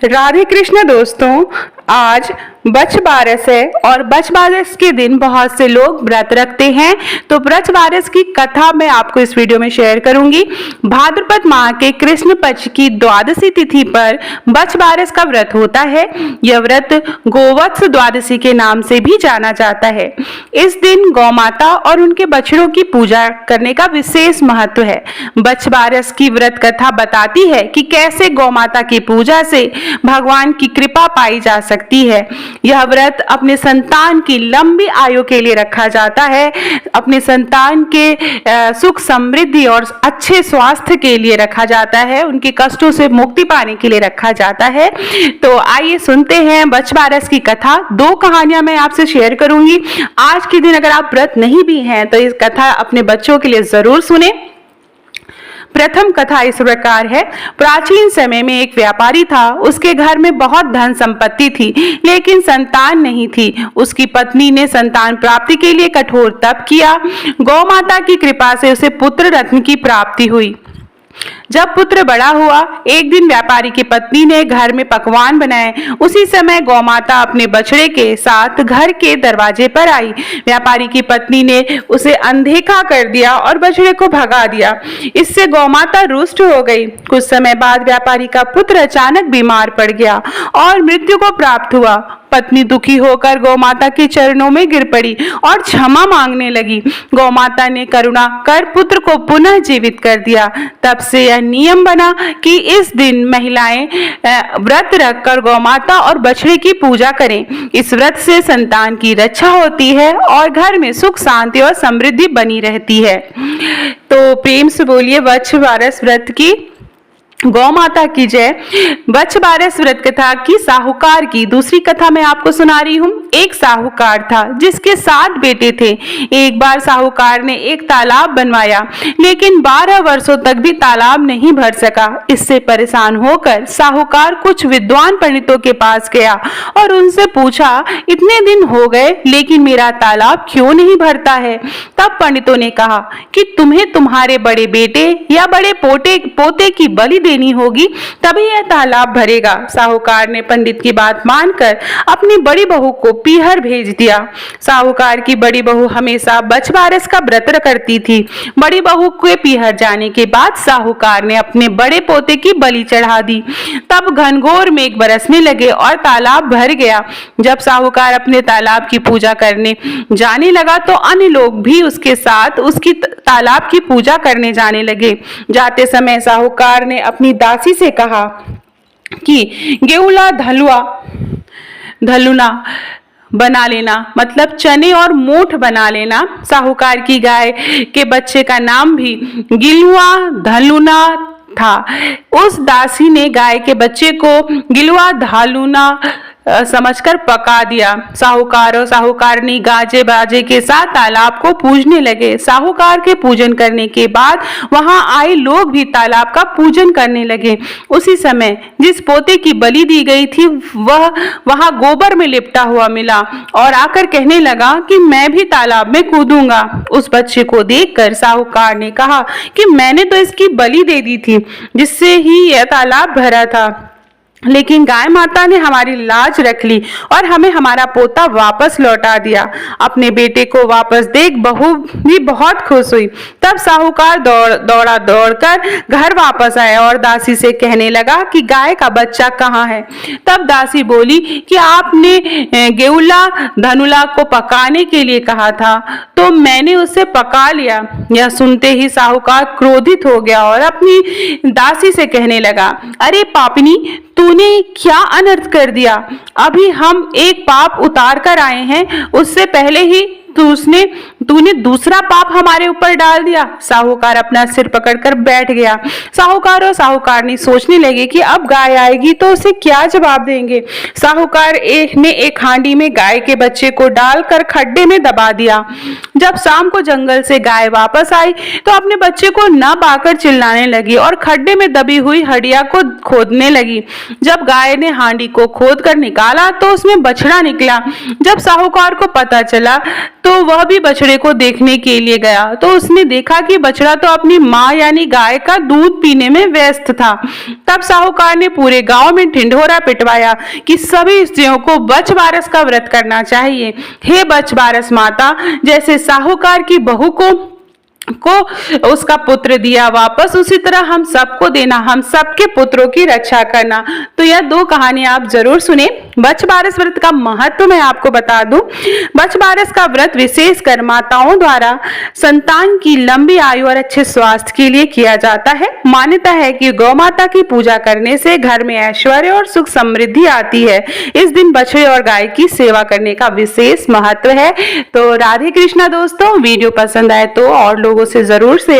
राधे कृष्ण दोस्तों, आज बच्छ बारस है और बच्छ बारस के दिन बहुत से लोग व्रत रखते हैं। तो बच्छ बारस की कथा मैं आपको इस वीडियो में शेयर करूंगी। भाद्रपद माह के कृष्ण पक्ष की द्वादशी तिथि पर बच्छ बारस का व्रत होता है। यह व्रत गोवत्स द्वादशी के नाम से भी जाना जाता है। इस दिन गौ माता और उनके बछड़ों की पूजा करने का विशेष महत्व है। बच्छ बारस की व्रत कथा बताती है कि कैसे गौ माता की पूजा से भगवान की कृपा पाई जा सकती है। यह व्रत अपने संतान की लंबी आयु के लिए रखा जाता है, अपने संतान के सुख समृद्धि और अच्छे स्वास्थ्य के लिए रखा जाता है, उनके कष्टों से मुक्ति पाने के लिए रखा जाता है। तो आइए सुनते हैं बच्छ बारस की कथा। दो कहानियां मैं आपसे शेयर करूंगी। आज के दिन अगर आप व्रत नहीं भी हैं तो इस कथा अपने बच्चों के लिए जरूर सुने। प्रथम कथा इस प्रकार है। प्राचीन समय में एक व्यापारी था। उसके घर में बहुत धन संपत्ति थी, लेकिन संतान नहीं थी। उसकी पत्नी ने संतान प्राप्ति के लिए कठोर तप किया। गौ माता की कृपा से उसे पुत्र रत्न की प्राप्ति हुई। जब पुत्र बड़ा हुआ, एक दिन व्यापारी की पत्नी ने घर में पकवान बनाए। उसी समय गौ माता अपने बछड़े के साथ घर के दरवाजे पर आई। व्यापारी की पत्नी ने उसे अनदेखा कर दिया और बछड़े को भगा दिया। इससे गौ माता रुष्ट हो गई। कुछ समय बाद व्यापारी का पुत्र अचानक बीमार पड़ गया और मृत्यु को प्राप्त हुआ। पत्नी दुखी होकर गौ माता के चरणों में गिर पड़ी और क्षमा मांगने लगी। गौ माता ने करुणा कर पुत्र को पुनः जीवित कर दिया। तब से यह नियम बना कि इस दिन महिलाएं व्रत रखकर गौ माता और बछड़े की पूजा करें। इस व्रत से संतान की रक्षा होती है और घर में सुख शांति और समृद्धि बनी रहती है। तो प्रेम से बोलिए बच्छ बारस व्रत की गौ माता की जय। बच्छ बारस व्रत कथा की साहूकार की दूसरी कथा मैं आपको सुना रही हूँ। एक साहूकार था जिसके 7 बेटे थे। एक बार साहूकार ने एक तालाब बनवाया, लेकिन 12 वर्षों तक भी तालाब नहीं भर सका। इससे परेशान होकर साहूकार कुछ विद्वान पंडितों के पास गया और उनसे पूछा, इतने दिन हो गए लेकिन मेरा तालाब क्यों नहीं भरता है? तब पंडितों ने कहा कि तुम्हें तुम्हारे बड़े बेटे या बड़े पोते की बलि देनी होगी, तभी यह तालाब भरेगा। साहूकार ने पंडित की बात मानकर अपनी बड़ी बहू को पीहर भेज दिया। साहूकार की बड़ी बहू हमेशा बच्छ बारस का व्रत करती थी। बड़ी बहू के पीहर जाने के बाद साहूकार ने अपने बड़े पोते की बलि चढ़ा दी। तब घनघोर मेघ बरसने लगे और तालाब भर गया। जब साहूकार अपने तालाब की पूजा करने जाने लगा तो अन्य लोग भी उसके साथ उसकी तालाब की पूजा करने जाने लगे। जाते समय साहूकार ने अपनी दासी से कहा कि गेउला धलुना बना लेना, मतलब चने और मोठ बना लेना। साहूकार की गाय के बच्चे का नाम भी गिलुआ धलुना था। उस दासी ने गाय के बच्चे को गिलुआ धालुना समझकर पका दिया। साहूकार और साहूकारनी गाजे बाजे के साथ तालाब को पूजने लगे। साहूकार के पूजन करने के बाद वहां आए लोग भी तालाब का पूजन करने लगे। उसी समय जिस पोते की बलि दी गई थी वह वहां गोबर में लिपटा हुआ मिला और आकर कहने लगा कि मैं भी तालाब में कूदूंगा। उस बच्चे को देखकर साहूकार ने कहा कि मैंने तो इसकी बलि दे दी थी, जिससे ही यह तालाब भरा था, लेकिन गाय माता ने हमारी लाज रख ली और हमें हमारा पोता वापस लौटा दिया। अपने बेटे को वापस देख बहू भी बहुत खुश हुई। तब साहूकार दौड़कर घर वापस आया और दासी से कहने लगा कि गाय का बच्चा कहाँ है? तब दासी बोली कि आपने गेउला धनुला को पकाने के लिए कहा था, तो मैंने उसे पका लिया। यह सुनते ही साहूकार क्रोधित हो गया और अपनी दासी से कहने लगा, अरे पापिनी, तूने क्या अनर्थ कर दिया? अभी हम एक पाप उतार कर आए हैं, उससे पहले ही तूने दूसरा पाप हमारे ऊपर डाल दिया। साहूकार अपना सिर पकड़कर बैठ गया। साहूकार और साहूकारनी सोचने लगे कि अब गाय आएगी तो उसे क्या जवाब देंगे। साहूकार ने एक हांडी में गाय के बच्चे को डालकर खड्डे में दबा दिया। जब शाम को जंगल से गाय वापस आई तो अपने बच्चे को न पाकर चिल्लाने लगी और खड्डे में दबी हुई हड्डियां को खोदने लगी। जब गाय ने हांडी को खोद कर निकाला तो उसमें बछड़ा निकला। जब साहूकार को पता चला तो वह भी बछड़े को देखने के लिए गया तो उसने देखा कि बछड़ा तो अपनी माँ यानी गाय का दूध पीने में व्यस्त था। तब साहूकार ने पूरे गांव में ढिंढोरा पिटवाया कि सभी स्त्रियों को बछ बारस का व्रत करना चाहिए। हे बछ बारस माता, जैसे साहूकार की बहू को उसका पुत्र दिया वापस, उसी तरह हम सबको देना, हम सबके पुत्रों की रक्षा करना। तो यह दो कहानियां आप जरूर सुने। बछ बारस व्रत का महत्व मैं आपको बता दूं। बछ बारस का व्रत विशेषकर माताओं द्वारा संतान की लंबी आयु और अच्छे स्वास्थ्य के लिए किया जाता है। मान्यता है कि गौ माता की पूजा करने से घर में ऐश्वर्य और सुख समृद्धि आती है। इस दिन बछड़े और गाय की सेवा करने का विशेष महत्व है। तो राधे कृष्णा दोस्तों, वीडियो पसंद आए तो और लोगों से जरूर शेयर